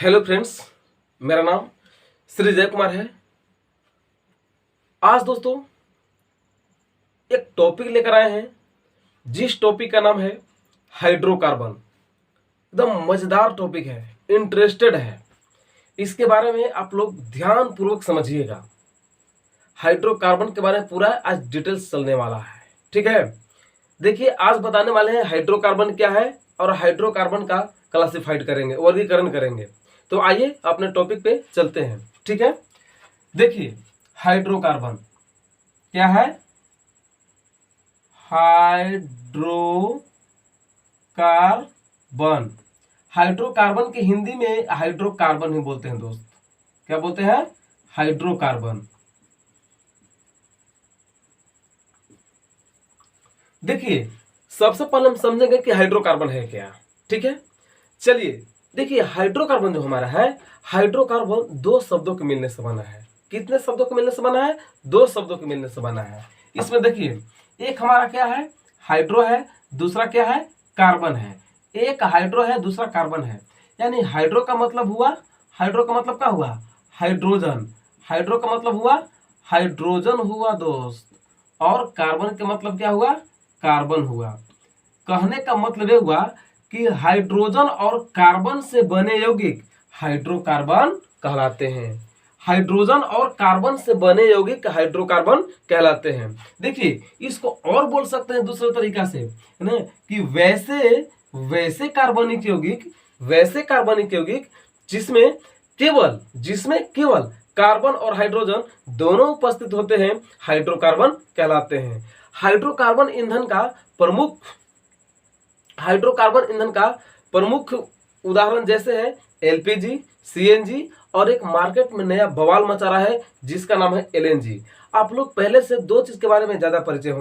Hello friends, मेरा नाम श्री जय कुमार है। आज दोस्तों एक टॉपिक लेकर आए हैं जिस टॉपिक का नाम है हाइड्रोकार्बन। एकदम मजेदार टॉपिक है, इंटरेस्टेड है। इसके बारे में आप लोग ध्यान पूर्वक समझिएगा। हाइड्रोकार्बन के बारे में पूरा आज डिटेल्स चलने वाला है, ठीक है। देखिए, आज बताने वाले हैं हाइड्रोकार्बन क्या है और हाइड्रोकार्बन का क्लासिफाइड करेंगे, वर्गीकरण करेंगे। तो आइए अपने टॉपिक पे चलते हैं, ठीक है। देखिए, हाइड्रोकार्बन क्या है? हाइड्रोकार्बन। हाइड्रोकार्बन के हिंदी में हाइड्रोकार्बन ही बोलते हैं दोस्त। क्या बोलते हैं? हाइड्रोकार्बन। देखिए, सबसे पहले हम समझेंगे कि हाइड्रोकार्बन है क्या, ठीक है। चलिए देखिए, हाइड्रोकार्बन जो हमारा है, हाइड्रोकार्बन दो शब्दों के मिलने से बना है। कितने शब्दों के मिलने से बना है? दो शब्दों के मिलने से बना है। इसमें देखिए, एक हमारा क्या है? हाइड्रो है, दूसरा क्या है? कार्बन है। एक हाइड्रो है, दूसरा कार्बन है। यानी हाइड्रो का मतलब हुआ, हाइड्रो का मतलब क्या हुआ? हाइड्रोजन। हाइड्रो का मतलब हुआ हाइड्रोजन हुआ दोस्त। और कार्बन का मतलब क्या हुआ? कार्बन हुआ। कहने का मतलब यह हुआ कि हाइड्रोजन और कार्बन से बने यौगिक हाइड्रोकार्बन कहलाते हैं। हाइड्रोजन और कार्बन से बने यौगिक हाइड्रोकार्बन कहलाते हैं। देखिए, इसको और बोल सकते हैं दूसरे तरीका से, है ना, कि वैसे कार्बनिक यौगिक जिसमें केवल कार्बन और हाइड्रोजन दोनों उपस्थित होते हैं, हाइड्रोकार्बन कहलाते हैं। हाइड्रोकार्बन ईंधन का प्रमुख उदाहरण जैसे है एलपीजी, सीएनजी और एक मार्केट में नया बवाल मचा रहा है जिसका नाम है एलएनजी। आप लोग पहले से दो चीज के बारे में ज्यादा परिचित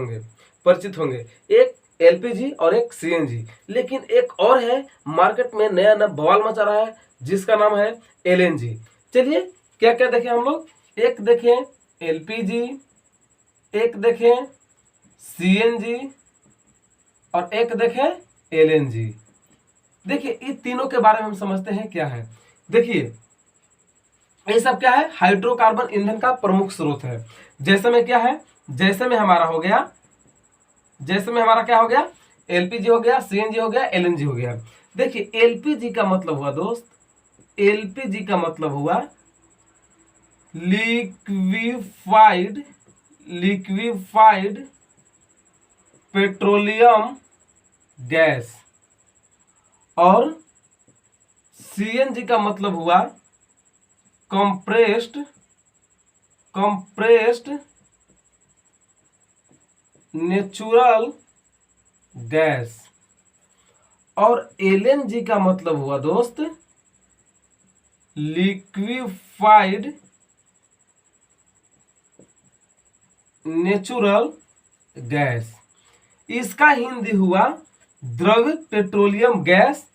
होंगे, एक एलपीजी और एक सीएनजी। लेकिन एक और है मार्केट में नया बवाल मचा रहा है जिसका नाम है एलएनजी। चलिए क्या क्या देखें हम लोग। एक देखें एलपीजी, एक देखें सीएनजी और एक देखें एलएनजी। देखिए, इन तीनों के बारे में हम समझते हैं क्या है। देखिए, ये सब क्या है? हाइड्रोकार्बन ईंधन का प्रमुख स्रोत है। जैसे में क्या है? जैसे में हमारा क्या हो गया? एलपीजी हो गया, सीएनजी हो गया, एलएनजी हो गया। देखिए, एलपीजी का मतलब हुआ दोस्त, एलपीजी का मतलब हुआ लिक्विफाइड पेट्रोलियम गैस। और सीएनजी का मतलब हुआ कंप्रेस्ड नेचुरल गैस। और एलएनजी का मतलब हुआ दोस्त लिक्विफाइड नेचुरल गैस। इसका हिंदी हुआ द्रवित पेट्रोलियम गैस,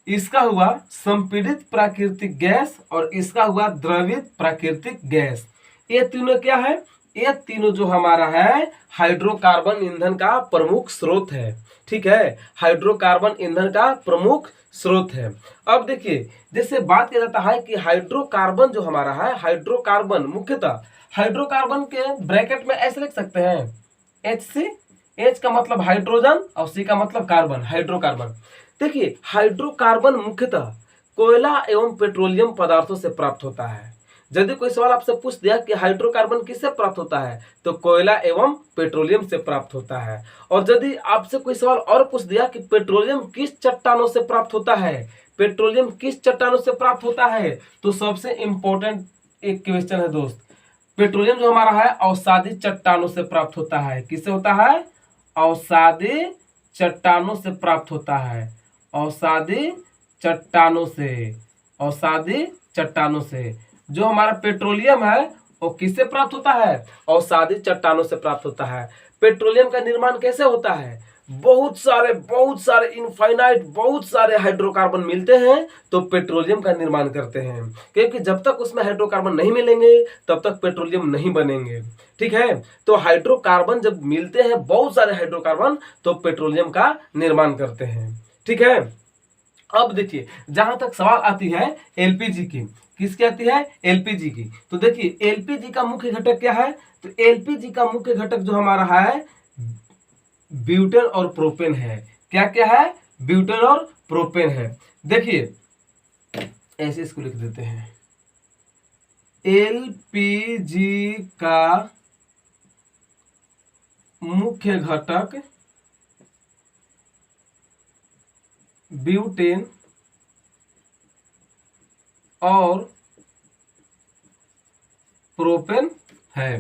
इसका हुआ संपीड़ित प्राकृतिक गैस और इसका हुआ द्रवित प्राकृतिक गैस। ये तीनों क्या है? ये तीनों जो हमारा है हाइड्रोकार्बन ईंधन का प्रमुख स्रोत है, ठीक है। हाइड्रोकार्बन ईंधन का प्रमुख स्रोत है। अब देखिए, जैसे बात किया जाता है कि हाइड्रोकार्बन जो हमारा है, हाइड्रोकार्बन मुख्यतः हाइड्रोकार्बन के ब्रैकेट में ऐसे लिख सकते हैं HC। H का मतलब हाइड्रोजन और C का मतलब कार्बन, हाइड्रोकार्बन। देखिए, हाइड्रोकार्बन मुख्यतः कोयला एवं पेट्रोलियम पदार्थों से प्राप्त होता है। यदि कोई सवाल आपसे पूछ दिया कि हाइड्रोकार्बन किससे प्राप्त होता है, तो कोयला एवं पेट्रोलियम से प्राप्त होता है। और यदि आपसे कोई सवाल और पूछ दिया कि पेट्रोलियम किस चट्टानों से प्राप्त होता है, तो सबसे इंपॉर्टेंट एक क्वेश्चन है दोस्त, पेट्रोलियम जो हमारा है अवसादी चट्टानों से प्राप्त होता है। किससे होता है? अवसादी चट्टानों से प्राप्त होता है। अवसादी चट्टानों से जो हमारा पेट्रोलियम है वो किससे प्राप्त होता है? अवसादी चट्टानों से प्राप्त होता है। पेट्रोलियम का निर्माण कैसे होता है? बहुत सारे इनफाइनाइट बहुत सारे हाइड्रोकार्बन मिलते हैं तो पेट्रोलियम का निर्माण करते हैं, क्योंकि जब तक उसमें हाइड्रोकार्बन नहीं मिलेंगे तब तक पेट्रोलियम नहीं बनेंगे, ठीक है। तो हाइड्रोकार्बन जब मिलते हैं, बहुत सारे हाइड्रोकार्बन, तो पेट्रोलियम का निर्माण करते हैं, ठीक है। अब देखिए जहां तक सवाल आती है एलपीजी की, किसकी आती है? एलपीजी की। तो देखिए एलपीजी का मुख्य घटक क्या है? तो एलपीजी का मुख्य घटक जो हमारा है ब्यूटेन और प्रोपेन है। क्या क्या है? ब्यूटेन और प्रोपेन है। देखिए ऐसे इसको लिख देते हैं, एलपीजी का मुख्य घटक ब्यूटेन और प्रोपेन है।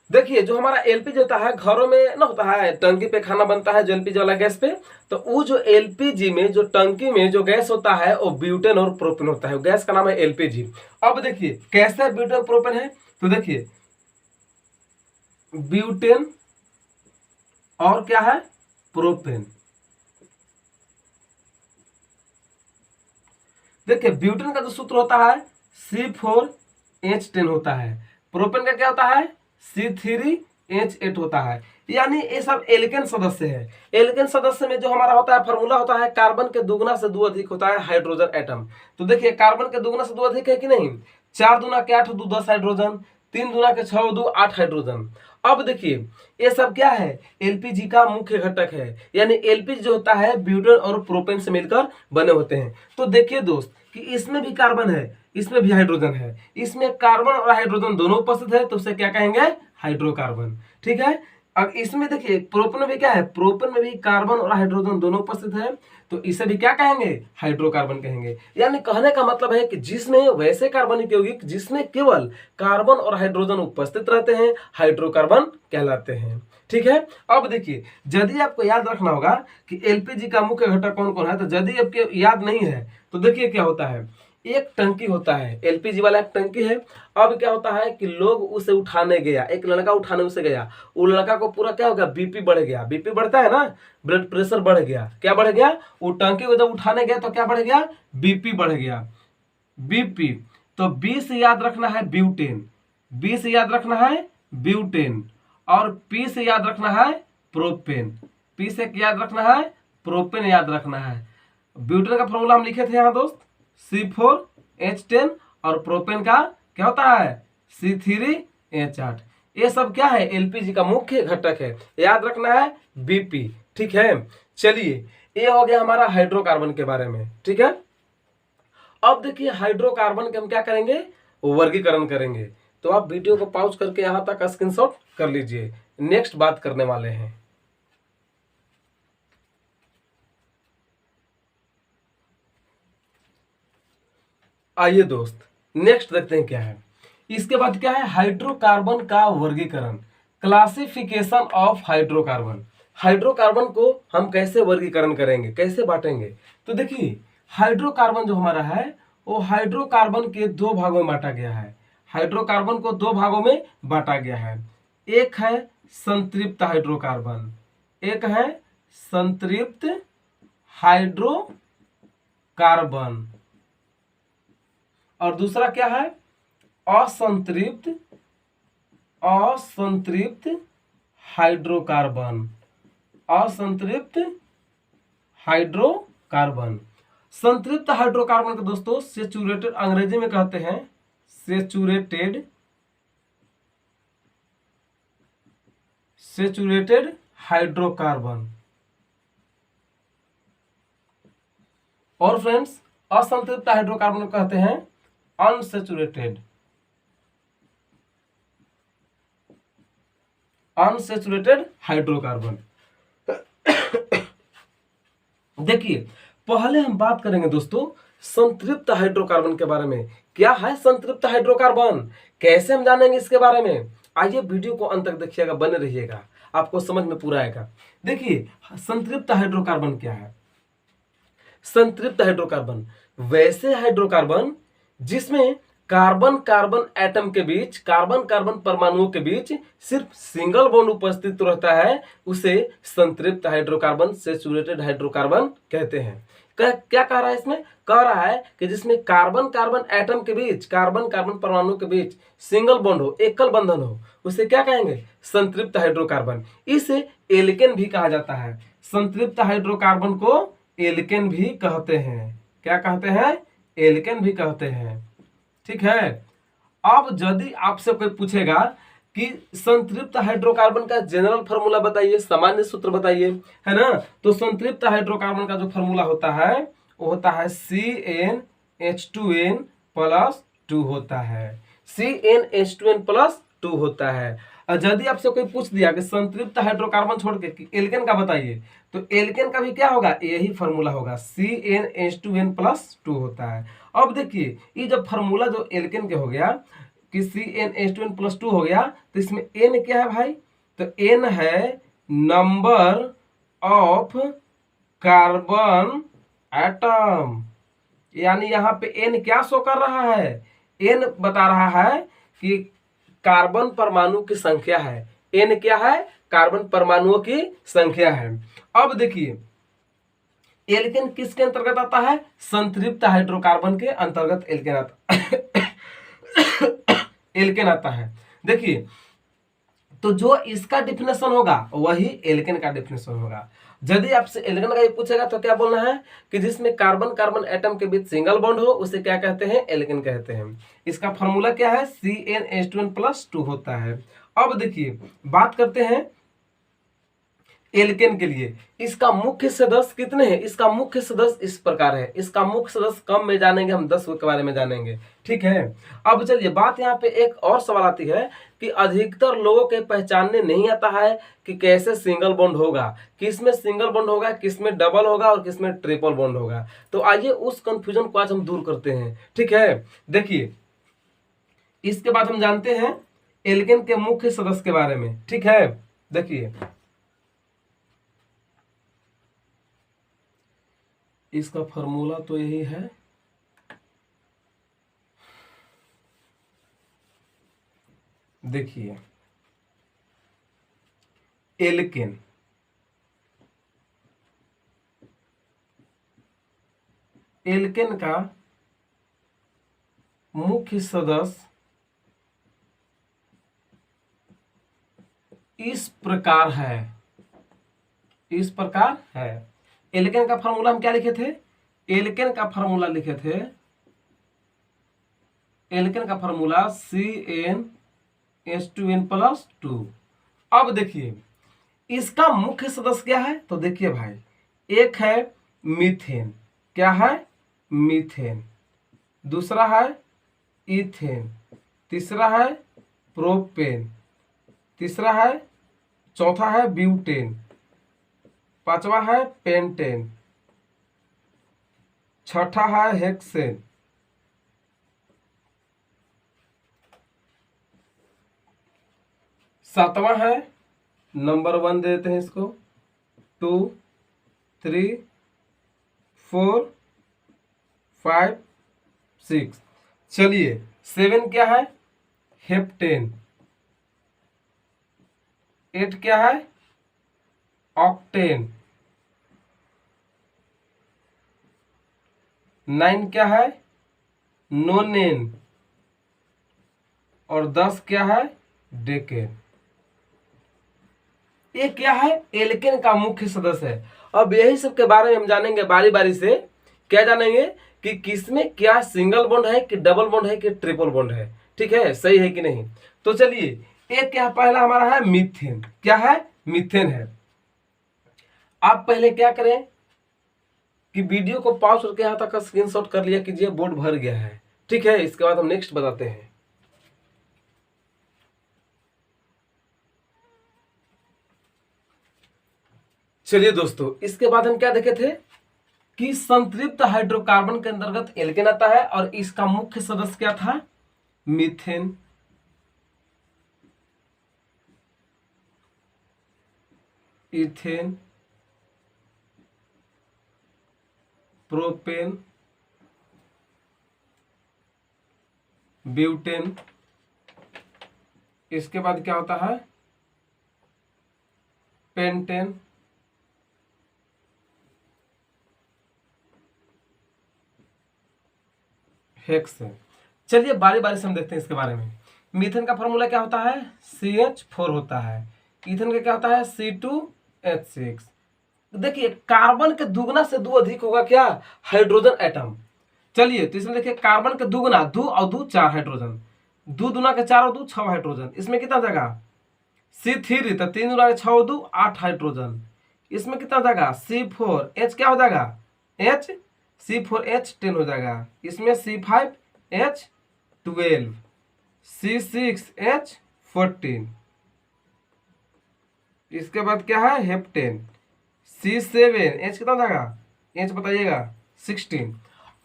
देखिए जो हमारा एलपीजी होता है घरों में ना होता है, टंकी पे खाना बनता है जो एलपीजी वाला गैस पे, तो वो जो एलपीजी में जो टंकी में जो गैस होता है वो ब्यूटेन और प्रोपेन होता है, गैस का नाम है एलपीजी। अब देखिए कैसे ब्यूटेन प्रोपेन है, तो देखिए ब्यूटेन और क्या है? प्रोपेन। देखिए ब्यूटेन का जो सूत्र होता है C4H10 होता है, प्रोपेन का क्या होता है? C3H8 होता है। यानी ये सब एल्केन सदस्य है। एल्केन सदस्य में जो हमारा होता है फॉर्मूला होता है कार्बन के दुगुना से 2 अधिक होता है हाइड्रोजन एटम। तो देखिए कार्बन के दुगुना से 2 अधिक है कि नहीं? 4 दूना के 8 2 10 हाइड्रोजन, 3 दूना के 6 2 8 हाइड्रोजन। अब देखिए ये सब क्या है? एलपीजी का मुख्य घटक है। यानी एलपीजी जो होता है ब्यूटेन और प्रोपेन से मिलकर बने होते हैं। तो देखिए दोस्त कि इसमें भी कार्बन है, इसमें भी हाइड्रोजन है, इसमें कार्बन और हाइड्रोजन दोनों उपस्थित है, तो उसे क्या कहेंगे? हाइड्रोकार्बन। ठीक है। अब इसमें देखिए प्रोपेन में क्या है? प्रोपेन में भी कार्बन और हाइड्रोजन दोनों उपस्थित है, तो इसे भी क्या कहेंगे? हाइड्रोकार्बन कहेंगे। यानी कहने का मतलब है कि जिसमें वैसे कार्बनिक यौगिक जिसमें केवल कार्बन और हाइड्रोजन उपस्थित रहते हैं हाइड्रोकार्बन कहलाते हैं। ठीक है। अब देखिए यदि आपको याद रखना होगा कि एलपीजी का मुख्य घटक कौन कौन है, तो यदि आपको याद नहीं है तो देखिए क्या होता है, एक टंकी होता है, एलपीजी वाला एक टंकी है। अब क्या होता है कि लोग उसे उठाने गया, एक लड़का उठाने उसे गया, वो लड़का को पूरा क्या हो गया? बीपी बढ़ गया। बीपी बढ़ता है ना, ब्लड प्रेशर बढ़ गया। क्या बढ़ गया? वो टंकी को जब उठाने गया तो क्या बढ़ गया? बीपी बढ़ गया। बीपी, तो बी से याद रखना है ब्यूटेन, बी से याद रखना है ब्यूटेन, और पी से याद रखना है प्रोपेन। पी से याद रखना है प्रोपेन, याद रखना है। ब्यूटेन का फॉर्मूला हम लिखे थे यहाँ दोस्त C4H10, और प्रोपेन का क्या होता है? C3H8। ये सब क्या है? एलपीजी का मुख्य घटक है, याद रखना है बीपी। ठीक है। चलिए ये हो गया हमारा हाइड्रोकार्बन के बारे में। ठीक है। अब देखिए हाइड्रोकार्बन के हम क्या करेंगे? वर्गीकरण करेंगे। तो आप वीडियो को पॉज करके यहां तक स्क्रीनशॉट कर लीजिए, नेक्स्ट बात करने वाले हैं। आइए दोस्त नेक्स्ट देखते हैं क्या है। इसके बाद क्या है? हाइड्रोकार्बन का वर्गीकरण, क्लासिफिकेशन ऑफ हाइड्रोकार्बन। हाइड्रोकार्बन को हम कैसे वर्गीकरण करेंगे, कैसे बांटेंगे? तो देखिए हाइड्रोकार्बन जो हमारा है वो हाइड्रोकार्बन के 2 भागों में बांटा गया है। हाइड्रोकार्बन को 2 भागों में बांटा गया है। एक है संतृप्त हाइड्रोकार्बन, एक है संतृप्त हाइड्रोकार्बन, और दूसरा क्या है? असंतृप्त असंतृप्त हाइड्रोकार्बन, असंतृप्त हाइड्रोकार्बन। संतृप्त हाइड्रोकार्बन को दोस्तों सेचुरेटेड अंग्रेजी में कहते हैं, सेचुरेटेड सेचुरेटेड हाइड्रोकार्बन। और फ्रेंड्स असंतृप्त हाइड्रोकार्बन को कहते हैं अनसेचुरेटेड अनसेचुरेटेड हाइड्रोकार्बन। देखिए पहले हम बात करेंगे दोस्तों संतृप्त हाइड्रोकार्बन के बारे में। क्या है संतृप्त हाइड्रोकार्बन, कैसे हम जानेंगे इसके बारे में? आइए वीडियो को अंत तक देखिएगा, बने रहिएगा, आपको समझ में पूरा आएगा। देखिए संतृप्त हाइड्रोकार्बन क्या है? संतृप्त हाइड्रोकार्बन वैसे हाइड्रोकार्बन जिसमें कार्बन कार्बन एटम के बीच, कार्बन कार्बन परमाणुओं के बीच सिर्फ सिंगल बॉन्ड उपस्थित रहता है, उसे संतृप्त हाइड्रोकार्बन, सेचुरेटेड हाइड्रोकार्बन कहते हैं। क्या कह रहा है इसमें? कह रहा है कि जिसमें कार्बन कार्बन एटम के बीच, कार्बन कार्बन परमाणु के बीच सिंगल बॉन्ड हो, एकल बंधन हो, उसे क्या कहेंगे? संतृप्त हाइड्रोकार्बन। इसे एल्केन भी कहा जाता है। संतृप्त हाइड्रोकार्बन को एल्केन भी कहते हैं। क्या कहते हैं? एल्केन भी कहते हैं। ठीक है। अब यदि आपसे कोई पूछेगा कि संतृप्त हाइड्रोकार्बन का जनरल फार्मूला बताइए, सामान्य सूत्र बताइए, है ना, तो संतृप्त हाइड्रोकार्बन का जो फार्मूला होता है वो होता है CnH2n प्लस 2 होता है। CnH2n प्लस 2 होता है। और यदि आपसे कोई पूछ दिया कि संतृप्त हाइड्रोकार्बन छोड़ के कि एल्केन का बताइए, तो एल्केन का भी क्या होगा? यही फार्मूला होगा, CnH2n प्लस 2 होता है। अब देखिए ये जब फार्मूला जो एल्केन के हो गया कि CnH2n प्लस 2 हो गया, तो इसमें n क्या है भाई? तो n है नंबर ऑफ कार्बन एटम। यानी यहाँ पे n क्या शो कर रहा है? n बता रहा है कि कार्बन परमाणु की संख्या है। n क्या है? कार्बन परमाणुओं की संख्या है। अब देखिए एल्केन किसके अंतर्गत आता है? संतृप्त हाइड्रोकार्बन के अंतर्गत एल्केन आता एल्केन आता है। देखिए तो जो इसका डिफिनेशन होगा वही एल्केन का डिफिनेशन होगा। यदि आपसे एल्केन का ये पूछेगा तो क्या बोलना है कि जिसमें कार्बन कार्बन एटम के बीच सिंगल बॉन्ड हो उसे क्या कहते हैं? एल्केन कहते हैं। इसका फार्मूला क्या है? CnH2n प्लस 2 होता है। अब देखिए बात करते हैं एल्केन के लिए। इसका मुख्य सदस्य कितने हैं? इसका मुख्य सदस्य इस प्रकार है। इसका मुख्य सदस्य कम में जानेंगे, हम 10 के बारे में जानेंगे। ठीक है। अब चलिए बात यहाँ पे एक और सवाल आती है कि अधिकतर लोगों के पहचानने नहीं आता है कि कैसे सिंगल बॉन्ड होगा, किसमें सिंगल बॉन्ड होगा, किसमें डबल होगा और किसमें ट्रिपल बॉन्ड होगा। तो आइए उस कंफ्यूजन को आज हम दूर करते हैं। ठीक है। देखिए इसके बाद हम जानते हैं एल्केन के मुख्य सदस्य के बारे में। ठीक है। देखिए इसका फॉर्मूला तो यही है, देखिए एल्केन एल्केन का मुख्य सदस्य इस प्रकार है, इस प्रकार है। एल्केन का फार्मूला हम क्या लिखे थे? एल्केन का फार्मूला लिखे थे, एल्केन का फार्मूला CnH2n प्लस 2। अब देखिए इसका मुख्य सदस्य क्या है? तो देखिए भाई एक है मीथेन। क्या है? मीथेन। दूसरा है इथेन। तीसरा है प्रोपेन। तीसरा है, चौथा है ब्यूटेन। पांचवा है पेंटेन। छठा है हेक्सेन। सातवां है नंबर 1 दे देते हैं इसको, 2 3 4 5 6। चलिए 7 क्या है? हेप्टेन। 8 क्या है? ऑक्टेन। 9 क्या है? नोनेन। और 10 क्या है? डेकेन। ये क्या है? एल्केन का मुख्य सदस्य है। अब यही सब के बारे में हम जानेंगे बारी बारी से। क्या जानेंगे कि किसमें क्या सिंगल बॉन्ड है कि डबल बॉन्ड है कि ट्रिपल बॉन्ड है। ठीक है, सही है कि नहीं? तो चलिए एक क्या पहला हमारा है मीथेन। क्या है? मीथेन है। आप पहले क्या करें कि वीडियो को पॉज करके यहाँ तक स्क्रीनशॉट कर लिया कीजिए, बोर्ड भर गया है। ठीक है, इसके बाद हम नेक्स्ट बताते हैं। चलिए दोस्तों इसके बाद हम क्या देखे थे कि संतृप्त हाइड्रोकार्बन के अंतर्गत एल्केन आता है और इसका मुख्य सदस्य क्या था? मीथेन। इथेन। प्रोपेन। ब्यूटेन। इसके बाद क्या होता है? पेंटेन। हेक्सेन। चलिए बारी बारी से हम देखते हैं इसके बारे में। मीथेन का फॉर्मूला क्या होता है? CH4 होता है। इथेन का क्या होता है? C2H6। देखिए कार्बन के दुगना से दो अधिक होगा क्या, हाइड्रोजन एटम। चलिए तो इसमें देखिए कार्बन के दुगना, दो और दो चार हाइड्रोजन, दो दुना के चार और दो छह हाइड्रोजन, इसमें कितना जगह C3, तो तीन दुना के छह और दो आठ हाइड्रोजन, इसमें कितना जाएगा C4H, क्या हो जाएगा H, C4H10 हो जाएगा, इसमें C5H12, C6H14, इसके बाद क्या है हेप्टेन, C7H कितना जाएगा, H बताइएगा 16।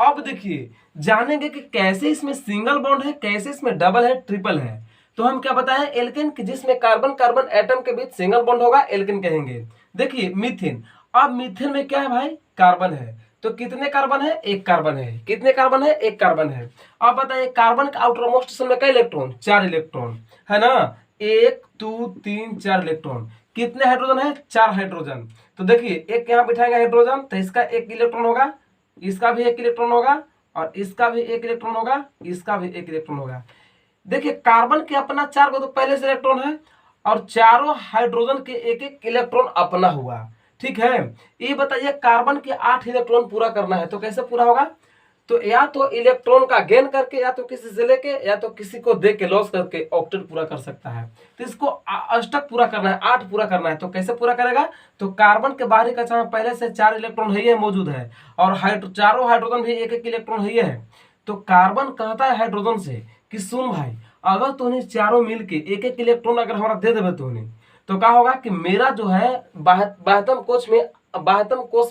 अब देखिए जानेंगे कि कैसे इसमें सिंगल बॉन्ड है, कैसे इसमें डबल है, ट्रिपल है। तो हम क्या बताएं, एल्केन कि जिसमें कार्बन कार्बन एटम के बीच सिंगल बॉन्ड होगा एल्केन कहेंगे। देखिए मीथेन, अब मीथेन में क्या है भाई, कार्बन है, तो कितने कार्बन है, एक कार्बन है, कितने कार्बन है, एक कार्बन है। अब बताइए कार्बन के आउटर मोस्ट शेल में कई इलेक्ट्रॉन, चार इलेक्ट्रॉन है ना, एक दो तीन चार इलेक्ट्रॉन, कितने हाइड्रोजन है, चार हाइड्रोजन। तो देखिए एक यहाँ बिठाएंगे हाइड्रोजन, तो इसका एक इलेक्ट्रॉन होगा, इसका भी एक इलेक्ट्रॉन होगा, और इसका भी एक इलेक्ट्रॉन होगा, इसका भी एक इलेक्ट्रॉन होगा। देखिए कार्बन के अपना चार को तो पहले से इलेक्ट्रॉन है, और चारों हाइड्रोजन के एक एक इलेक्ट्रॉन अपना हुआ, ठीक है। ये बताइए कार्बन के 8 इलेक्ट्रॉन पूरा करना है, तो कैसे पूरा होगा, तो या तो इलेक्ट्रॉन का गेन करके, या तो किसी से लेके, या तो किसी को दे के लॉस करके ऑक्टेट पूरा कर सकता है। तो इसको अष्टक पूरा करना है, 8 पूरा करना है, तो कैसे पूरा करेगा, तो कार्बन के बाहरी कक्षा में पहले से 4 इलेक्ट्रॉन है मौजूद है, और चारों हाइड्रोजन भी एक एक इलेक्ट्रॉन है। तो कार्बन कहता है हाइड्रोजन से कि सुन भाई, अगर तूने चारों मिल के एक एक इलेक्ट्रॉन अगर हमारा दे देवे तूने, तो क्या होगा कि मेरा जो है बाह्यतम कोश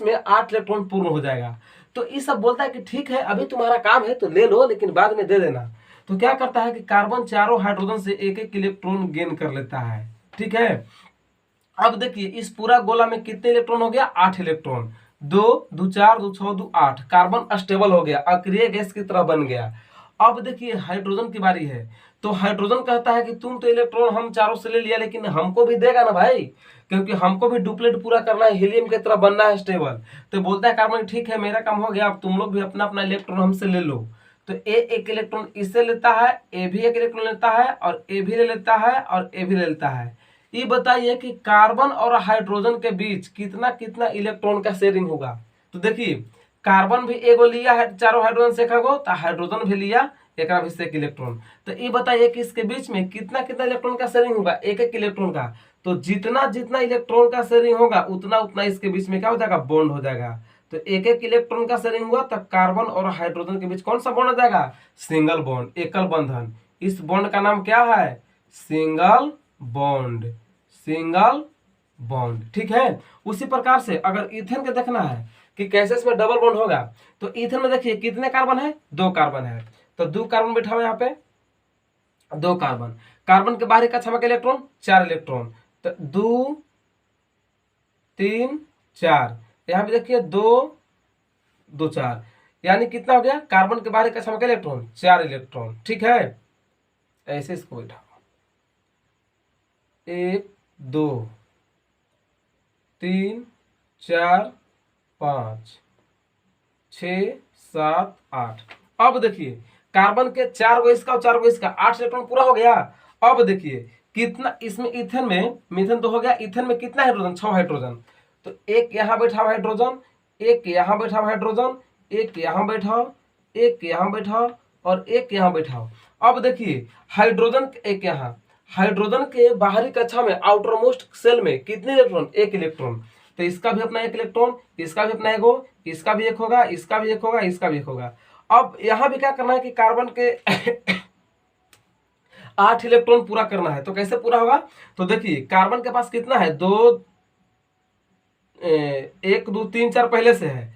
में 8 इलेक्ट्रॉन पूर्ण हो जाएगा। तो ये सब बोलता है कि ठीक है अभी तुम्हारा काम है तो ले लो, लेकिन बाद में दे देना। तो क्या करता है कि कार्बन चारों हाइड्रोजन से एक एक इलेक्ट्रॉन गेन कर लेता है, ठीक है। अब देखिए इस पूरा गोला में कितने इलेक्ट्रॉन हो गया, 8 इलेक्ट्रॉन, दो दो चार दो छह दो आठ, कार्बन स्टेबल हो गया, अक्रिय गैस की तरह बन गया। अब देखिए हाइड्रोजन की बारी है, तो हाइड्रोजन कहता है कि तुम तो इलेक्ट्रॉन हम चारों से ले लिया, लेकिन हमको भी देगा ना भाई, क्योंकि हमको भी डुप्लेट पूरा करना है, हीलियम की तरह बनना है स्टेबल। तो बोलता है कार्बन ठीक है मेरा काम हो गया, अब तुम लोग भी अपना अपना इलेक्ट्रॉन हमसे ले लो। तो ए एक इलेक्ट्रॉन इससे लेता है, ए भी एक इलेक्ट्रॉन लेता है, और ए भी ले लेता है, और ए भी ले लेता है। ये बताइए कि कार्बन और हाइड्रोजन के बीच कितना कितना इलेक्ट्रॉन का शेयरिंग होगा। तो देखिए कार्बन भी एगो लिया है, चारों हाइड्रोजन से एगो, तो हाइड्रोजन भी लिया एक भी से एक इलेक्ट्रॉन। तो ये बताइए कि इसके बीच में कितना कितना इलेक्ट्रॉन का शेयरिंग होगा, एक एक इलेक्ट्रॉन का। तो जितना जितना इलेक्ट्रॉन का शेयरिंग होगा उतना उतना इसके बीच में क्या हो जाएगा, बॉन्ड हो जाएगा। तो एक एक इलेक्ट्रॉन का शेयरिंग हुआ तो कार्बन और हाइड्रोजन के बीच कौन सा बॉन्ड हो जाएगा, सिंगल बॉन्ड, एकल बंधन। इस बॉन्ड का नाम क्या है, सिंगल बॉन्ड, सिंगल बॉन्ड, ठीक है। उसी प्रकार से अगर इथेन के देखना है कि कैसे इसमें डबल बॉन्ड होगा, तो इथेन में देखिए कितने कार्बन है, दो कार्बन है, तो दो कार्बन बैठा हुआ यहाँ पे, दो कार्बन, कार्बन के बाहरी कक्षा में इलेक्ट्रॉन, चार इलेक्ट्रॉन, तो दो तीन चार, यहाँ पे देखिए दो दो चार, यानी कितना हो गया, कार्बन के बाहरी कक्षा में इलेक्ट्रॉन, चार इलेक्ट्रॉन, ठीक है। ऐसे इसको बैठा, एक दो तीन चार पाँच छ सात आठ। अब देखिए कार्बन के चार गो इसका और चार गो इसका, 8 इलेक्ट्रॉन पूरा हो गया। अब देखिए कितना इसमें इथेन में, मीथेन तो हो गया, इथेन में कितना हाइड्रोजन, 6 हाइड्रोजन। तो एक यहाँ बैठा हुआ हाइड्रोजन, एक यहाँ बैठा हुआ हाइड्रोजन, एक यहाँ बैठा, एक यहाँ बैठा, और एक यहाँ बैठा। अब देखिए हाइड्रोजन एक यहाँ, हाइड्रोजन के बाहरी कक्षा में आउटर मोस्ट सेल में कितने इलेक्ट्रॉन, एक इलेक्ट्रॉन। तो इसका भी अपना एक इलेक्ट्रॉन, इसका भी अपना एगो, इसका भी एक होगा, इसका भी एक होगा, इसका भी एक होगा। अब यहां भी क्या करना है कि कार्बन के 8 इलेक्ट्रॉन पूरा करना है। तो कैसे पूरा होगा, तो देखिए कार्बन के पास कितना है, दो एक दो तीन चार पहले से है,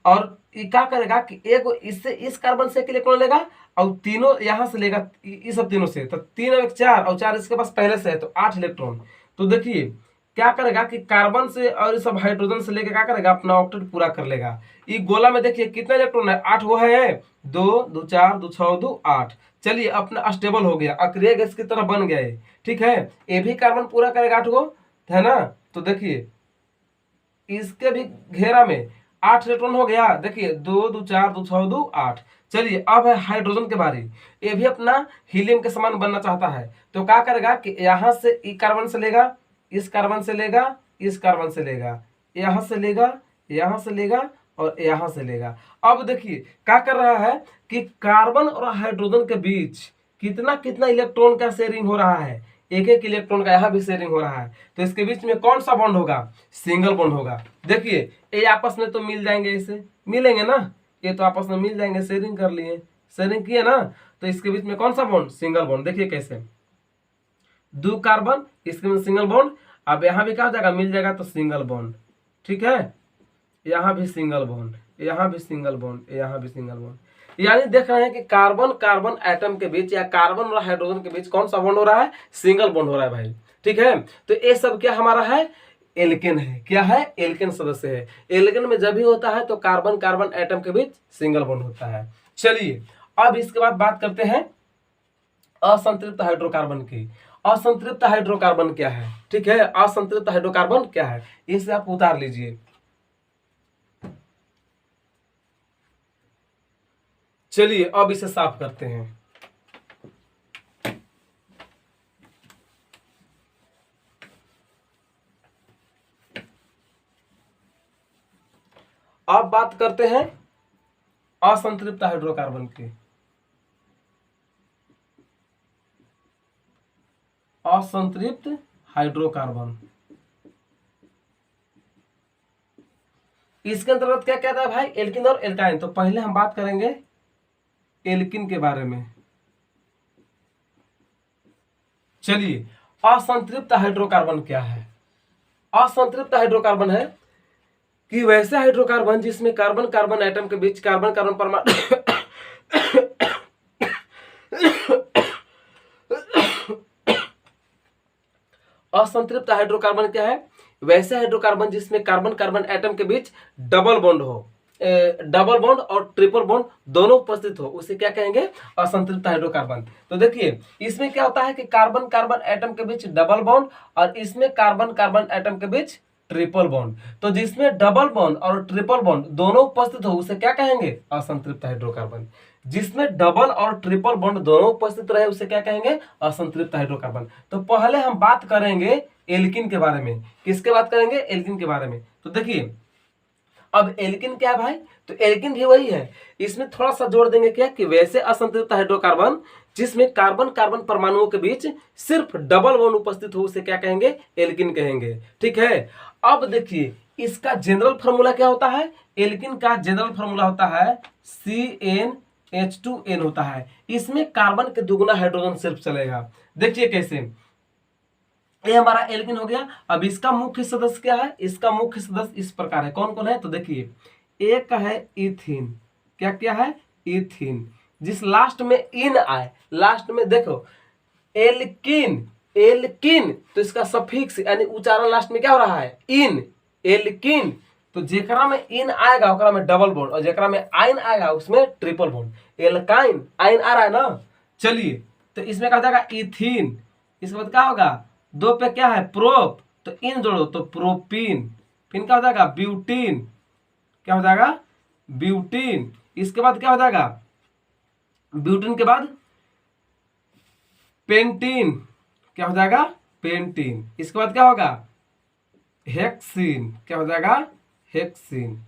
और ये क्या करेगा कि एक इससे इस कार्बन से एक इलेक्ट्रॉन लेगा, और तीनों यहां से लेगा इस सब तीनों से, तो तीन और एक चार, और चार इसके पास पहले से है, तो 8 इलेक्ट्रॉन। तो देखिए क्या करेगा कि कार्बन से और सब हाइड्रोजन से लेके क्या करेगा, अपना ऑक्टेट पूरा कर लेगा। ये गोला में देखिए कितना इलेक्ट्रॉन है, 8 वो है, दो दो चार दो छह दो आठ। चलिए अपना स्टेबल हो गया, अक्रिय गैस की तरह बन गया ये, ठीक है। ये भी कार्बन पूरा करेगा 8 गो, है ना। तो देखिए इसके भी घेरा में 8 इलेक्ट्रॉन हो गया, देखिए दो दो चार दो छह दो आठ। चलिए अब है हाइड्रोजन के बारे, ये भी अपना हीलियम के समान बनना चाहता है। तो क्या करेगा कि यहाँ से कार्बन से लेगा, इस कार्बन से लेगा, इस कार्बन से लेगा, यहाँ से लेगा, यहाँ से लेगा और यहाँ से लेगा। अब देखिए क्या कर रहा है कि कार्बन और हाइड्रोजन के बीच कितना कितना इलेक्ट्रॉन का शेयरिंग हो रहा है, एक एक इलेक्ट्रॉन का यहाँ भी शेयरिंग हो रहा है। तो इसके बीच में कौन सा बॉन्ड होगा, सिंगल बॉन्ड होगा। देखिए ये आपस में तो मिल जाएंगे, इसे मिलेंगे ना, ये तो आपस में मिल जाएंगे, शेयरिंग कर लिए, शेयरिंग किए ना, तो इसके बीच में कौन सा बॉन्ड, सिंगल बॉन्ड। देखिए कैसे, दो कार्बन, इसके में सिंगल बॉन्ड। अब यहाँ भी क्या हो जाएगा, मिल जाएगा तो सिंगल बॉन्ड, ठीक है। यहाँ भी सिंगल बॉन्ड, यहाँ भी सिंगल बॉन्ड, यहाँ भी सिंगल बॉन्ड। यानी देख रहे हैं कि कार्बन कार्बन एटम के बीच या कार्बन और हाइड्रोजन के बीच कौन सा बॉन्ड हो रहा है, सिंगल बॉन्ड हो रहा है भाई, ठीक है। तो ये सब क्या हमारा है, एल्केन है। क्या है, एल्केन सदस्य है। एल्केन में जब भी होता है तो कार्बन कार्बन एटम के बीच सिंगल बॉन्ड होता है। चलिए अब इसके बाद बात करते हैं असंतृप्त हाइड्रोकार्बन की। असंतृप्त हाइड्रोकार्बन क्या है, ठीक है, असंतृप्त हाइड्रोकार्बन क्या है, इसे आप उतार लीजिए। चलिए अब इसे साफ करते हैं। अब बात करते हैं असंतृप्त हाइड्रोकार्बन की। असंतृप्त हाइड्रोकार्बन, इसके अंतर्गत क्या कहता है भाई, एल्किन और एल्काइन। तो पहले हम बात करेंगे एल्किन के बारे में। चलिए असंतृप्त हाइड्रोकार्बन क्या है। असंतृप्त हाइड्रोकार्बन है कि वैसे हाइड्रोकार्बन जिसमें कार्बन कार्बन एटम के बीच कार्बन कार्बन परमाणु असंतृप्त हाइड्रोकार्बन क्या है, वैसे हाइड्रोकार्बन जिसमें कार्बन कार्बन एटम के बीच डबल बॉन्ड हो, डबल बॉन्ड और ट्रिपल बॉन्ड दोनों उपस्थित हो, उसे क्या कहेंगे, असंतृप्त हाइड्रोकार्बन। तो देखिए इसमें क्या होता है कि कार्बन कार्बन एटम के बीच डबल बॉन्ड और इसमें कार्बन कार्बन एटम के बीच ट्रिपल बॉन्ड। तो जिसमें डबल बॉन्ड और ट्रिपल बॉन्ड दोनों उपस्थित हो उसे क्या कहेंगे, असंतृप्त हाइड्रोकार्बन। जिसमें डबल और ट्रिपल बॉन्ड दोनों उपस्थित रहे उसे क्या कहेंगे, असंतृप्त हाइड्रोकार्बन। तो पहले हम बात करेंगे एल्किन के बारे में। किसके बात करेंगे, एल्किन के बारे में। तो देखिए अब एल्किन क्या है भाई, तो एल्किन भी वही है, इसमें थोड़ा सा जोड़ देंगे क्या कि वैसे असंतृप्त हाइड्रोकार्बन जिसमें कार्बन कार्बन परमाणुओं के बीच सिर्फ डबल बॉन्ड उपस्थित हो उसे क्या कहेंगे, एल्किन कहेंगे, ठीक है। अब देखिए इसका जनरल फार्मूला क्या होता है, एल्किन का जनरल फार्मूला होता है CnH2n होता है। इसमें कार्बन के दुगुना हाइड्रोजन सिर्फ चलेगा। देखिए कैसे, ये हमारा एल्किन हो गया। अब इसका मुख्य सदस्य क्या है, इसका मुख्य सदस्य इस प्रकार है, कौन कौन है, तो देखिए एक है इथिन, क्या क्या है, इथिन, जिस लास्ट में इन आए, लास्ट में देखो एल्किन, एल्किन तो इसका सफिक्स यानी उच्चारण लास्ट में क्या हो रहा है, इन, एल्किन। तो जेकरा में इन आएगा ओकरा में डबल बॉन्ड और जेकरा में आइन आएगा उसमें ट्रिपल बॉन्ड, एल्काइन, आइन आ रहा है ना। चलिए तो इसमें क्या हो जाएगा, इथिन, इसके बाद क्या होगा, दो पे क्या है, प्रोप, तो इन जोड़ो तो प्रोपीन, फिर क्या हो जाएगा, ब्यूटीन, क्या हो जाएगा, ब्यूटीन। इसके बाद क्या हो जाएगा, ब्यूटीन के बाद पेंटीन, क्या हो जाएगा, पेंटीन। इसके बाद क्या होगा, हेक्सीन, क्या हो जाएगा, हेक्सीन।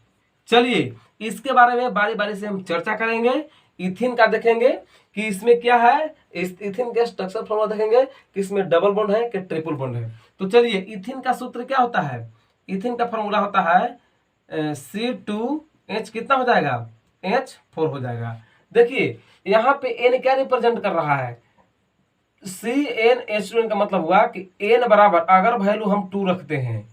चलिए इसके बारे में बारी बारी से हम चर्चा करेंगे। इथिन का देखेंगे कि इसमें क्या है, इस इथिन के स्ट्रक्चर फॉर्मूला देखेंगे कि इसमें डबल बॉन्ड है कि ट्रिपल बॉन्ड है। तो चलिए इथिन का सूत्र क्या होता है, इथिन का फॉर्मूला होता है C2H कितना हो जाएगा, H4 हो जाएगा। देखिए यहाँ पे N क्या रिप्रेजेंट कर रहा है, CnH2n का मतलब हुआ कि N बराबर अगर वैल्यू हम 2 रखते हैं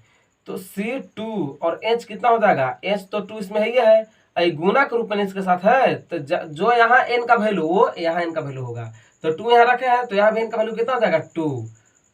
तो C2 और H कितना हो जाएगा, H तो 2 इसमें है, गुना के रूप में इसके साथ है, तो जो यहाँ N का वैल्यू वो यहाँ N का वैल्यू होगा। तो 2 यहाँ रखे हैं तो यहाँ भी N का वैल्यू कितना हो जाएगा, 2।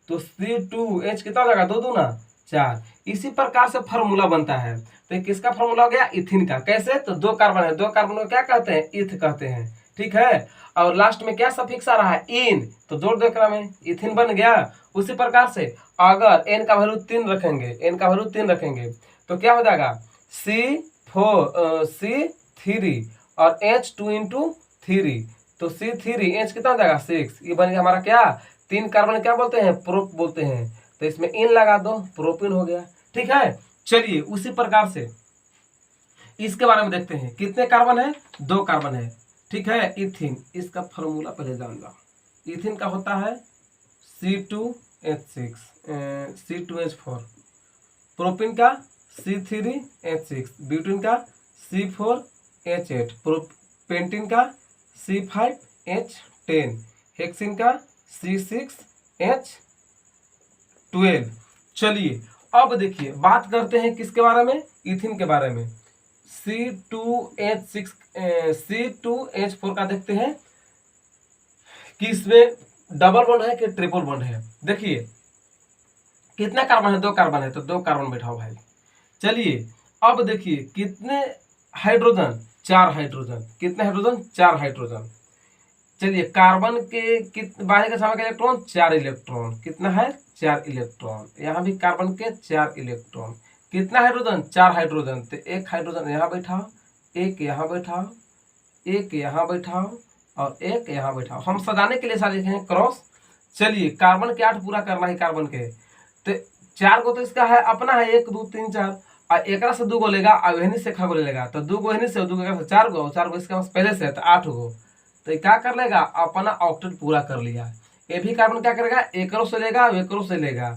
तो C2H कितना हो जाएगा, 2 दूना 4। इसी प्रकार से फार्मूला बनता है। तो ये किसका फार्मूला हो गया, इथिन का। कैसे, तो 2 कार्बन है, 2 कार्बन को क्या कहते हैं, इथ कहते हैं, ठीक है। और लास्ट में क्या सफिक्स आ रहा है, इन, तो जोड़ दो एकरा में, इथिन बन गया। उसी प्रकार से अगर n का वैल्यू 3 रखेंगे, n का वैल्यू 3 रखेंगे तो क्या हो जाएगा, C3 और H2 इंटू 3, तो C3H कितना हो जाएगा, 6। ये बन गया हमारा क्या, 3 कार्बन क्या बोलते हैं, प्रोप बोलते हैं। तो इसमें इन लगा दो, प्रोपिन हो गया, ठीक है। चलिए उसी प्रकार से इसके बारे में देखते हैं। कितने कार्बन है? 2 कार्बन है, ठीक है। इथिन, इसका फॉर्मूला पहले जान लो। इथिन का होता है C2H6 C2H4, प्रोपिन का C3H6, ब्यूटेन का C4H8, पेंटिन का C5H10, हेक्सिन का C6H12। चलिए अब देखिए बात करते हैं किसके बारे में? इथिन के बारे में। C2H4 का देखते हैं कि इसमें डबल बॉन्ड है कि ट्रिपल बॉन्ड है। देखिए कितना कार्बन है? 2 कार्बन है, तो 2 कार्बन बैठाओ भाई। चलिए अब देखिए कितने हाइड्रोजन? 4 हाइड्रोजन। कितने हाइड्रोजन? 4 हाइड्रोजन। चलिए कार्बन के बाहर के समय का इलेक्ट्रॉन 4 इलेक्ट्रॉन। कितना है? 4 इलेक्ट्रॉन। यहाँ भी कार्बन के 4 इलेक्ट्रॉन। कितना हाइड्रोजन? 4 हाइड्रोजन। तो 1 हाइड्रोजन यहाँ बैठाओ, 1 यहाँ बैठाओ, 1 यहाँ बैठाओ और 1 यहाँ बैठाओ। हम सजाने के लिए सारे लिखेंगे क्रॉस। चलिए कार्बन के 8 पूरा करना है कार्बन के, तो 4 को तो इसका है अपना है 1 2 3 4 और एक से 2 गो लेगा और वहनी से खा गो लेगा, तो 2 गो वहनी से 2 से 4 गो, 4 गो इसके पास पहले से है तो 8 गो। तो क्या कर लेगा? अपना ऑक्टेट पूरा कर लिया। ये भी कार्बन क्या करेगा? एकरो से लेगा, एकरो से लेगा,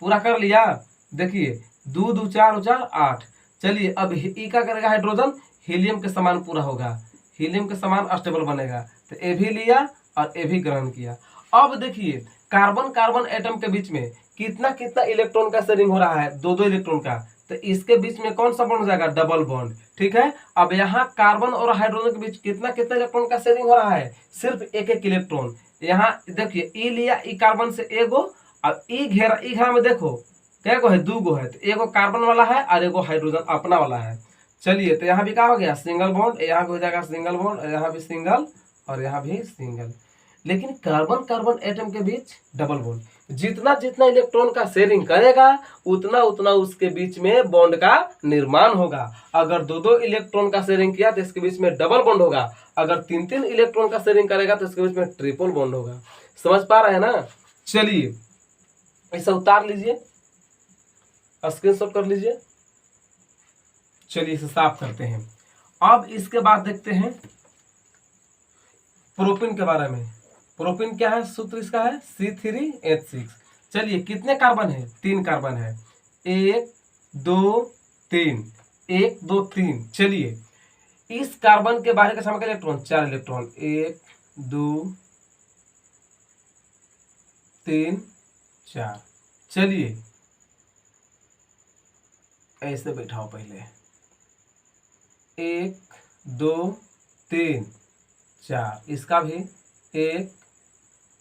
पूरा कर लिया। देखिए 2 2 4 4 8। चलिए अब ई क्या करेगा? हाइड्रोजन हीलियम के समान पूरा होगा, हीलियम के समान अस्टेबल बनेगा। तो ए भी लिया और ए भी ग्रहण किया। अब देखिए कार्बन कार्बन एटम के बीच में कितना कितना इलेक्ट्रॉन का शेयरिंग हो रहा है? 2 इलेक्ट्रॉन का। तो इसके बीच में कौन सा बॉन्ड हो जाएगा? डबल बॉन्ड, ठीक है। अब यहाँ कार्बन और हाइड्रोजन के बीच कितना कितना इलेक्ट्रॉन का शेयरिंग हो रहा है? सिर्फ 1 इलेक्ट्रॉन। यहाँ देखिए ई लिया, ई कार्बन से एगो, अब ई घेरा में देखो क्या गो है? 2 गो है। तो एगो कार्बन वाला है और एगो हाइड्रोजन अपना वाला है। चलिए तो यहाँ भी क्या हो गया? Single bond. यहाँ भी हो जाएगा सिंगल बॉन्ड, यहाँ भी सिंगल और यहाँ भी सिंगल। लेकिन कार्बन कार्बन एटम के बीच डबल बॉन्ड। जितना जितना इलेक्ट्रॉन का शेयरिंग करेगा उतना उतना उसके बीच में बॉन्ड का निर्माण होगा। अगर 2 इलेक्ट्रॉन का शेयरिंग किया तो इसके बीच में डबल बॉन्ड होगा। अगर 3 इलेक्ट्रॉन का शेयरिंग करेगा तो इसके बीच में ट्रिपल बॉन्ड होगा। समझ पा रहे हैं ना? चलिए इसे उतार लीजिए, स्क्रीनशॉट कर लीजिए। चलिए इसे साफ करते हैं। अब इसके बाद देखते हैं प्रोपिन के बारे में। प्रोपिन क्या है? सूत्र इसका है C3H6। चलिए कितने कार्बन है? 3 कार्बन है, 1 2 3, 1 2 3। चलिए इस कार्बन के बाहर के समय का इलेक्ट्रॉन 4 इलेक्ट्रॉन, 1 2 3 4। चलिए ऐसे बैठाओ पहले, 1 2 3 4। इसका भी 1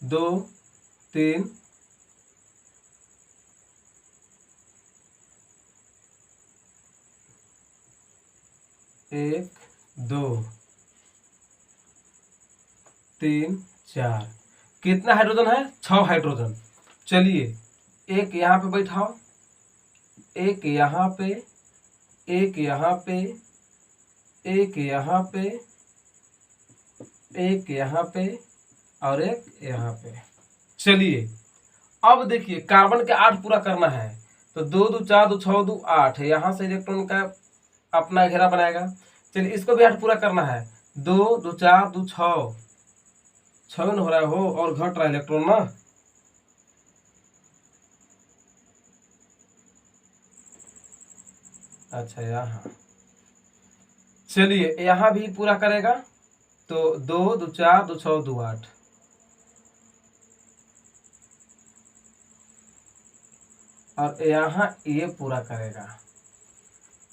2 3 1 2 3 4। कितना हाइड्रोजन है? 6 हाइड्रोजन। चलिए 1 यहाँ पे बैठाओ, 1 यहाँ पे, 1 यहाँ पे, 1 यहाँ पे, 1 यहाँ पे और 1 यहाँ पे। चलिए अब देखिए कार्बन के 8 पूरा करना है, तो 2 2 4 2 6 2 8 है। यहाँ से इलेक्ट्रॉन का अपना घेरा बनाएगा। चलिए इसको भी 8 पूरा करना है, 2 2 4 2 6 6 हो रहा है हो और घट रहा है इलेक्ट्रॉन ना। अच्छा यहाँ, चलिए यहाँ भी पूरा करेगा, तो 2 2 4 2 6 2 8। और यहाँ ये पूरा करेगा।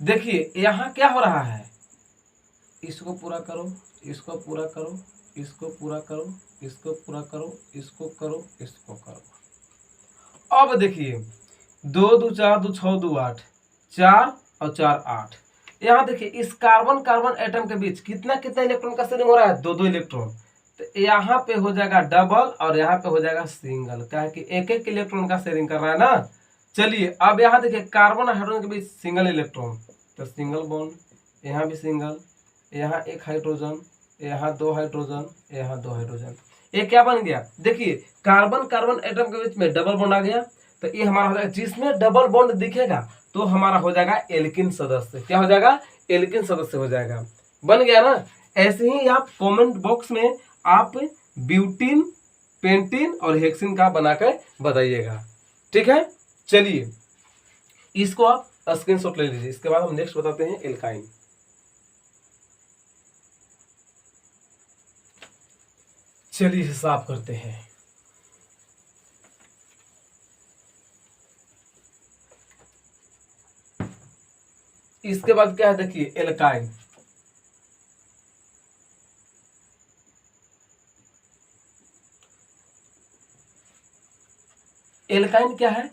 देखिए यहाँ क्या हो रहा है? इसको पूरा करो, इसको पूरा करो, इसको पूरा करो, इसको पूरा करो, इसको करो, इसको करो। अब देखिए 2 2 4 2 6 2 8, 4 और 4 8। यहाँ देखिए इस कार्बन कार्बन एटम के बीच कितना कितना इलेक्ट्रॉन का शेयरिंग हो रहा है? 2 इलेक्ट्रॉन। तो यहाँ पे हो जाएगा डबल और यहाँ पे हो जाएगा सिंगल, क्या है कि 1 इलेक्ट्रॉन का शेयरिंग कर रहा है ना। चलिए अब यहाँ देखिए कार्बन और हाइड्रोजन के बीच सिंगल इलेक्ट्रॉन, तो सिंगल बॉन्ड, यहाँ भी सिंगल, यहाँ 1 हाइड्रोजन, यहाँ 2 हाइड्रोजन, यहाँ 2 हाइड्रोजन। ये क्या बन गया? देखिए कार्बन कार्बन एटम के बीच में डबल बॉन्ड आ गया। तो ये हमारा हो जाएगा, जिसमें डबल बॉन्ड दिखेगा तो हमारा हो जाएगा एल्किन सदस्य। क्या हो जाएगा? एल्किन सदस्य हो जाएगा। बन गया ना? ऐसे ही आप कमेंट बॉक्स में आप ब्यूटीन, पेंटीन और हेक्सिन का बनाकर बताइएगा। ठीक है, चलिए इसको आप स्क्रीनशॉट ले लीजिए। इसके बाद हम नेक्स्ट बताते हैं एल्काइन। चलिए इसे साफ करते हैं। इसके बाद क्या है देखिए, एल्काइन। एल्काइन क्या है?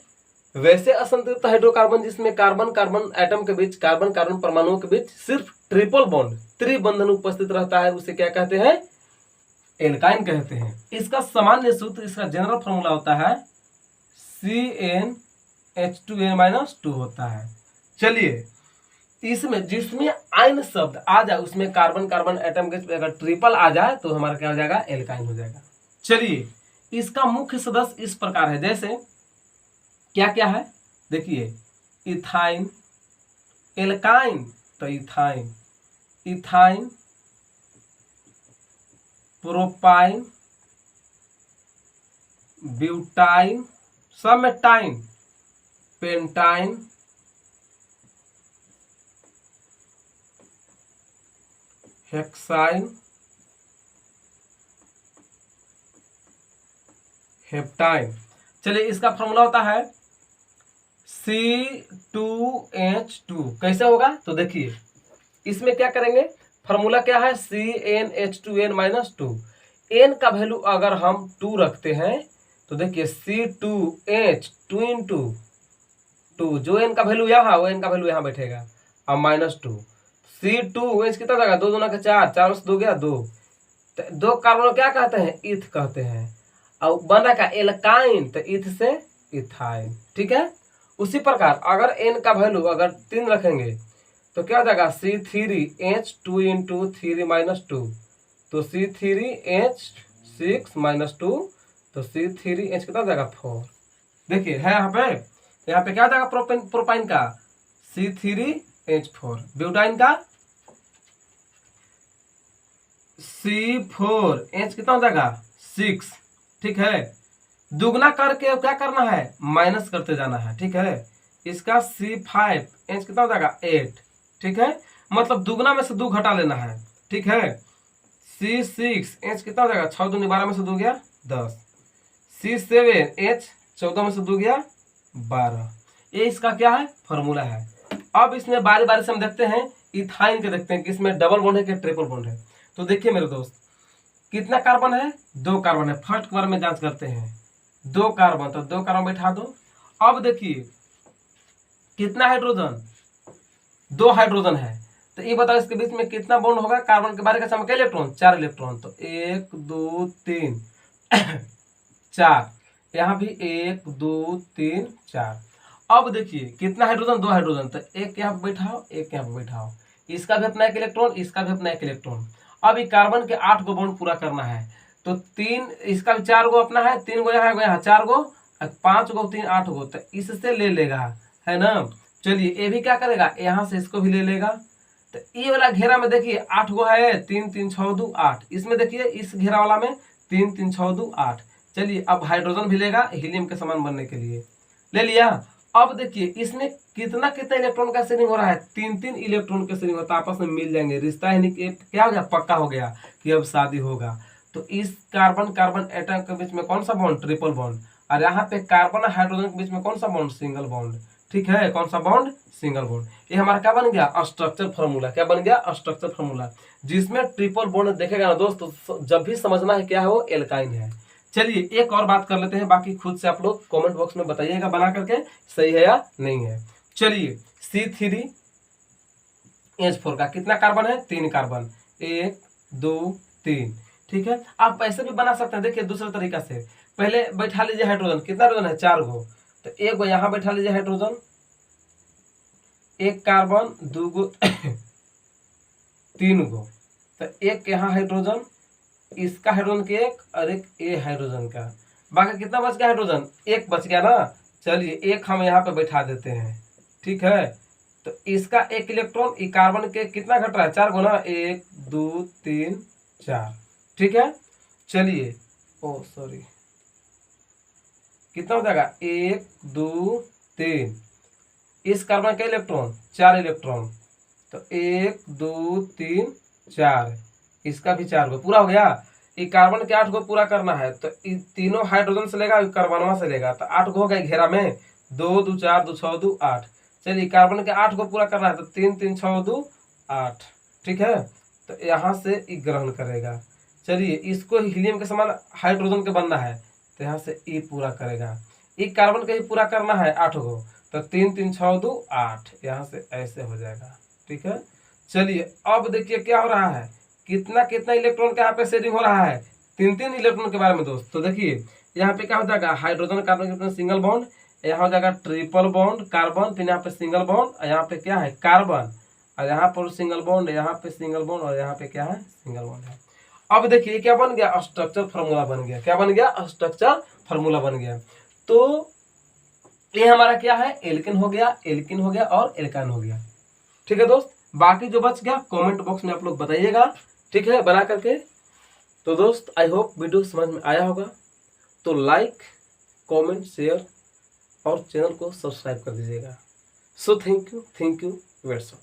वैसे असंतृप्त हाइड्रोकार्बन जिसमें कार्बन कार्बन एटम के बीच, कार्बन कार्बन परमाणुओं के बीच सिर्फ ट्रिपल बॉन्ड, त्रिबंधन उपस्थित रहता है, उसे क्या कहते हैं? एल्काइन कहते हैं। इसका सामान्य सूत्र, इसका जनरल फॉर्मूला होता है CnH2n-2 होता है। चलिए इसमें जिसमें आयन शब्द आ जाए, उसमें कार्बन कार्बन एटम के अगर ट्रिपल आ जाए तो हमारा क्या हो जाएगा? एल्काइन हो जाएगा। चलिए इसका मुख्य सदस्य इस प्रकार है, जैसे क्या क्या है देखिए, इथाइन, एल्काइन तो इथाइन, इथाइन, प्रोपाइन, ब्यूटाइन, सब में टाइन, पेंटाइन, हेक्साइन, हेप्टाइन। चलिए इसका फॉर्मूला होता है C2H2। कैसे होगा? तो देखिए इसमें क्या करेंगे, फॉर्मूला क्या है? CnH2n-2। n का वैल्यू अगर हम 2 रखते हैं तो देखिए C2H 2 इंटू 2, जो n का वैल्यू यहाँ, वो n का वैल्यू यहाँ बैठेगा, अब -2। C2H कितना जाएगा? 2 दूना का 4, 4 से 2 गया 2। दो कार्बन क्या कहते हैं? इथ कहते हैं। और बना का एल्काइन तो इथ से इथाइन। ठीक है, उसी प्रकार अगर n का वैल्यू अगर 3 रखेंगे तो क्या हो जाएगा? C3H 2 इंटू 3 -2, तो C3H6 -2, तो C3H कितना हो जाएगा? 4। देखिए है यहाँ पे क्या हो जाएगा? प्रोपाइन का C3H4, ब्यूटाइन का C4H कितना हो जाएगा? 6। ठीक है, दुगना करके क्या करना है? माइनस करते जाना है। ठीक है, इसका C5H कितना हो जाएगा? 8। ठीक है, मतलब दुगना में से 2 घटा लेना है। ठीक है, C6H कितना हो जाएगा? 6 दूनी 12 में से 2 गया 10। C7H 14 में से 2 गया 12। ये इसका क्या है? फॉर्मूला है। अब इसमें बारी बारी से हम देखते हैं इथाइन के, देखते हैं कि इसमें डबल बॉन्ड है कि ट्रिपल बॉन्ड है। तो देखिए मेरे दोस्त, कितना कार्बन है? 2 कार्बन है। फर्स्ट बार में जांच करते हैं, 2 कार्बन, तो 2 कार्बन बैठा दो। अब देखिए कितना हाइड्रोजन? 2 हाइड्रोजन है। तो ये बताओ इसके बीच में कितना बॉन्ड होगा? कार्बन के बारे का समय इलेक्ट्रॉन? 4 इलेक्ट्रॉन। तो 1 2 3 4, यहाँ भी 1 2 3 4। अब देखिए कितना हाइड्रोजन? 2 हाइड्रोजन। तो एक यहाँ पे बैठाओ, एक यहाँ पे बैठाओ, इसका भी अपना एक इलेक्ट्रॉन, इसका भी अपना एक इलेक्ट्रॉन। अब ये कार्बन के 8 गो बॉन्ड पूरा करना है, तो 3, इसका भी 4 गो अपना है, 3 गो यहाँ 4 गो, 5 गो 3 8 गो, तो इससे ले लेगा, है ना। चलिए ये भी क्या करेगा? यहाँ से इसको भी ले लेगा। तो ये वाला घेरा में देखिए 8 गो है, 3 3 6 2 8। इसमें देखिए इस घेरा वाला में 3 3 6 2 8। चलिए अब हाइड्रोजन भी लेगा हीलियम के समान बनने के लिए, ले लिया। अब देखिए इसमें कितना कितना इलेक्ट्रॉन का शेयरिंग हो रहा है? 3 3 इलेक्ट्रॉन का शेयरिंग होता है, आपस में मिल जाएंगे। रिश्ता है नहीं, क्या हो गया? पक्का हो गया कि अब शादी होगा। तो इस कार्बन कार्बन एटम के बीच में कौन सा बॉन्ड? Triple bond. और यहाँ पे कार्बन और हाइड्रोजन के बीच में कौन सा बॉन्ड? Single bond. ठीक है, कौन सा बॉन्ड? Single bond. ये हमारा क्या बन गया? Structure formula. क्या बन गया? स्ट्रक्चर फॉर्मूला, जिसमें ट्रिपल बॉन्ड देखेगा ना दोस्त, तो जब भी समझना है क्या है, वो एल्काइन है। चलिए एक और बात कर लेते हैं, बाकी खुद से आप लोग कमेंट बॉक्स में बताइएगा बना करके सही है या नहीं है। चलिए C3H4 का कितना कार्बन है? 3 कार्बन, 1 2 3। ठीक है, आप ऐसे भी बना सकते हैं। देखिए दूसरे तरीका से, पहले बैठा लीजिए हाइड्रोजन। कितना हाइड्रोजन है? 4 गो। तो 1 गो यहाँ बैठा लीजिए हाइड्रोजन, 1 कार्बन, 2 गो 3 गो, तो 1 यहाँ हाइड्रोजन, इसका हाइड्रोजन के 1 और 1 ए हाइड्रोजन का। बाकी कितना बच गया? हाइड्रोजन 1 बच गया ना। चलिए 1 हम यहाँ पे बैठा देते हैं। ठीक है। तो इसका एक इलेक्ट्रॉन ई कार्बन के कितना घट रहा है, 4 गुना, 1 2 3 4, ठीक है। चलिए, ओ सॉरी, कितना हो जाएगा, 1 2 3, इस कार्बन का इलेक्ट्रॉन 4 इलेक्ट्रॉन, तो 1 2 3 4, इसका भी 4 को पूरा हो गया। ये कार्बन के 8 को पूरा करना है, तो इन तीनों हाइड्रोजन से लेगा, कार्बनवा से लेगा, तो 8 को हो गया घेरा में, 2 2 4 2 6 2 8। चलिए, कार्बन के 8 को पूरा करना है, तो 3 3 6 2 8, ठीक है। तो यहाँ से ई ग्रहण करेगा। चलिए, इसको हीलियम के समान हाइड्रोजन के बनना है, तो यहाँ से ई पूरा करेगा। ई कार्बन का ही पूरा करना है 8 को, तो 3 3 6 2 8, यहाँ से ऐसे हो जाएगा, ठीक है। चलिए, अब देखिए क्या हो रहा है, कितना कितना इलेक्ट्रॉन का यहाँ पे शेयरिंग हो रहा है, 3 3 इलेक्ट्रॉन के बारे में दोस्त। तो देखिए, यहाँ पे क्या हो जाएगा, हाइड्रोजन कार्बन के सिंगल बॉन्ड, यहाँ हो जाएगा ट्रिपल बॉन्ड कार्बन, फिर यहाँ पे सिंगल बॉन्ड, और यहाँ पे क्या है कार्बन, और यहाँ पर सिंगल बॉन्ड, यहाँ पे सिंगल बॉन्ड, और यहाँ पे क्या है सिंगल बॉन्ड है। अब देखिए क्या बन गया, स्ट्रक्चर फार्मूला बन गया। क्या बन गया, स्ट्रक्चर फार्मूला बन गया। तो ये हमारा क्या है, एल्किन हो गया, एल्किन हो गया और एल्काइन हो गया, ठीक है दोस्त। बाकी जो बच गया कमेंट बॉक्स में आप लोग बताइएगा, ठीक है, बना करके। तो दोस्त, आई होप वीडियो समझ में आया होगा। तो लाइक कमेंट शेयर और चैनल को सब्सक्राइब कर दीजिएगा। So thank you very much.